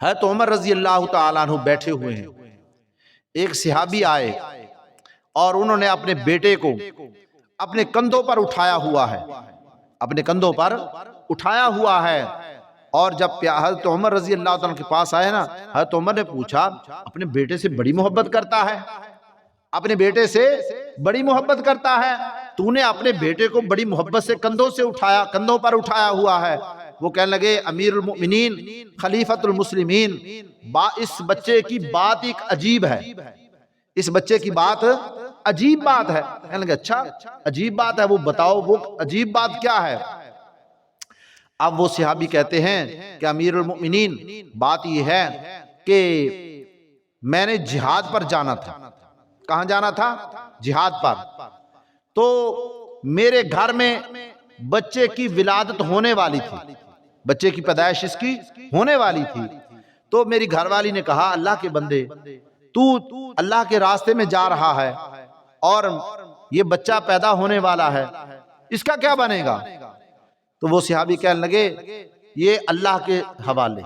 حضرت عمر رضی اللہ تعالیٰ عنہ بیٹھے ہوئے ہیں، ایک صحابی آئے اور انہوں نے اپنے بیٹے کو اپنے کندھوں پر اٹھایا ہوا ہے، اپنے کندھوں پر اٹھایا ہوا ہے۔ اور جب حضرت عمر رضی اللہ تعالیٰ کے پاس آئے نا، حضرت عمر نے پوچھا اپنے بیٹے سے بڑی محبت کرتا ہے، اپنے بیٹے سے بڑی محبت کرتا ہے، تو نے اپنے بیٹے کو بڑی محبت سے کندھوں سے اٹھایا، کندھوں پر اٹھایا ہوا ہے۔ وہ کہنے لگے امیر المؤمنین خلیفۃ المسلمین، اس بچے کی بات ایک عجیب ہے، اس بچے کی بات عجیب بات ہے۔ کہنے لگے اچھا عجیب بات ہے، وہ بتاؤ وہ عجیب بات کیا ہے؟ اب وہ صحابی کہتے ہیں کہ امیر المؤمنین بات یہ ہے کہ میں نے جہاد پر جانا تھا۔ کہاں جانا تھا؟ جہاد پر۔ تو میرے گھر میں بچے کی ولادت ہونے والی تھی، بچے کی پیدائش اس کی ہونے والی تھی۔ تو میری گھر والی نے کہا اللہ کے بندے، تو اللہ کے راستے میں جا رہا ہے اور یہ بچہ پیدا ہونے والا ہے، اس کا کیا بنے گا؟ تو وہ صحابی کہنے لگے یہ اللہ کے حوالے۔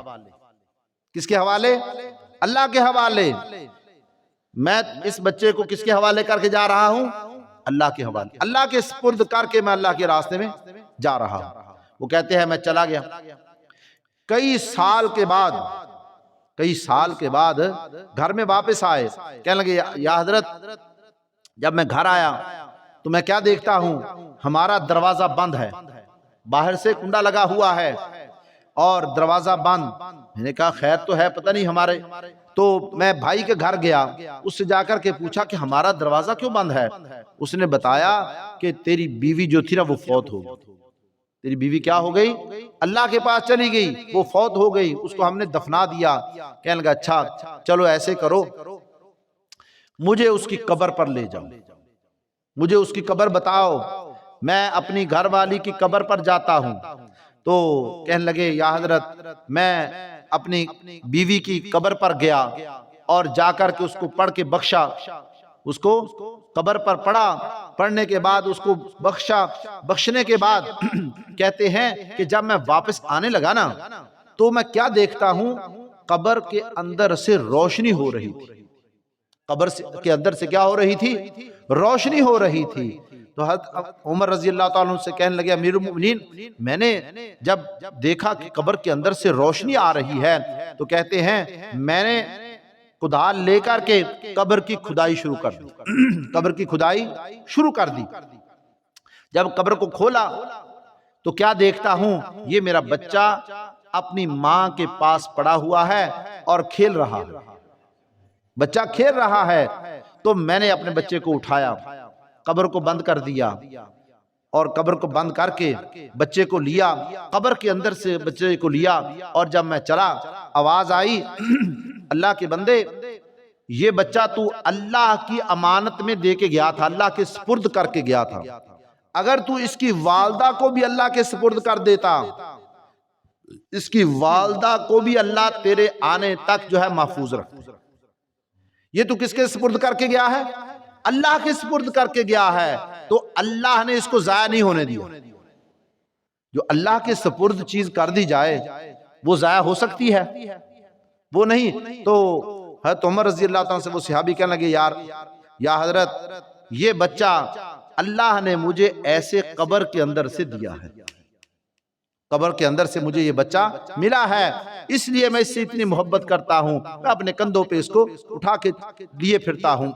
کس کے حوالے؟ اللہ کے حوالے۔ میں اس بچے کو کس کے حوالے کر کے جا رہا ہوں؟ اللہ کے حوالے، اللہ کے سپرد کر کے میں اللہ کے راستے میں جا رہا ہوں۔ وہ کہتے ہیں میں چلا گیا، کئی سال کے بعد گھر میں واپس آئے، کہنے لگے یا حضرت جب میں گھر آیا تو میں کیا دیکھتا ہوں، ہمارا دروازہ بند ہے، باہر سے کنڈا لگا ہوا ہے اور دروازہ بند۔ میں نے کہا خیر تو ہے، پتہ نہیں ہمارے۔ تو میں بھائی کے گھر گیا، اس سے جا کر کے پوچھا کہ ہمارا دروازہ کیوں بند ہے؟ اس نے بتایا کہ تیری بیوی جو تھی نا وہ فوت ہو گئی۔ تیری بیوی کیا ہو گئی؟ اللہ کے پاس چلی گئی، وہ فوت ہو گئی، اس کو ہم نے دفنا دیا۔ کہنے لگا اچھا چلو ایسے کرو، مجھے اس کی قبر پر لے جاؤ، مجھے اس کی قبر بتاؤ، میں اپنی گھر والی کی قبر پر جاتا ہوں۔ تو کہنے لگے یا حضرت میں اپنی بیوی کی قبر پر گیا اور جا کر کے اس کو پڑھ کے بخشا، اس کو قبر پر پڑھا، پڑھنے کے بعد اس کو بخشا، بخشنے کے بعد کہتے ہیں کہ جب میں واپس آنے لگا نا تو میں کیا دیکھتا ہوں، قبر کے اندر سے روشنی ہو رہی تھی۔ قبر کے اندر سے کیا ہو رہی تھی؟ روشنی ہو رہی تھی۔ تو حضرت عمر رضی اللہ تعالیٰ عنہ سے کہنے لگے امیر المؤمنین میں نے جب دیکھا کہ قبر کے اندر سے روشنی آ رہی ہے تو کہتے ہیں میں نے کدال لے کر کے قبر کی کھدائی شروع کر دی، قبر کی کھدائی شروع کر دی۔ جب قبر کو کھولا تو کیا دیکھتا ہوں، یہ میرا بچہ اپنی ماں کے پاس پڑا ہوا ہے اور کھیل رہا ہے، بچہ کھیل رہا ہے۔ تو میں نے اپنے بچے کو اٹھایا، قبر کو بند کر دیا اور قبر کو بند کر کے بچے کو لیا، قبر کے اندر سے بچے کو لیا، اور جب میں چلا آواز آئی اللہ کے بندے یہ بچہ تو اللہ کی امانت میں دے کے گیا تھا، اللہ کے سپرد کر کے گیا تھا، اگر تو اس کی والدہ کو بھی اللہ کے سپرد کر دیتا، اس کی والدہ کو بھی اللہ تیرے آنے تک جو ہے محفوظ رکھتا۔ یہ تو کس کے سپرد کر کے گیا ہے؟ اللہ کے سپرد کر کے گیا ہے، تو اللہ نے اس کو ضائع نہیں ہونے دیا۔ جو اللہ کے سپرد چیز کر دی جائے وہ ضائع ہو سکتی ہے؟ وہ نہیں۔ تو حضرت عمر رضی اللہ تعالیٰ سے وہ صحابی کہنے لگے یا حضرت یہ بچہ اللہ نے مجھے ایسے قبر کے اندر سے دیا ہے، قبر کے اندر سے مجھے یہ بچہ ملا ہے، اس لیے میں اس سے اتنی محبت کرتا ہوں، میں اپنے کندھوں پہ اس کو اٹھا کے لیے پھرتا ہوں۔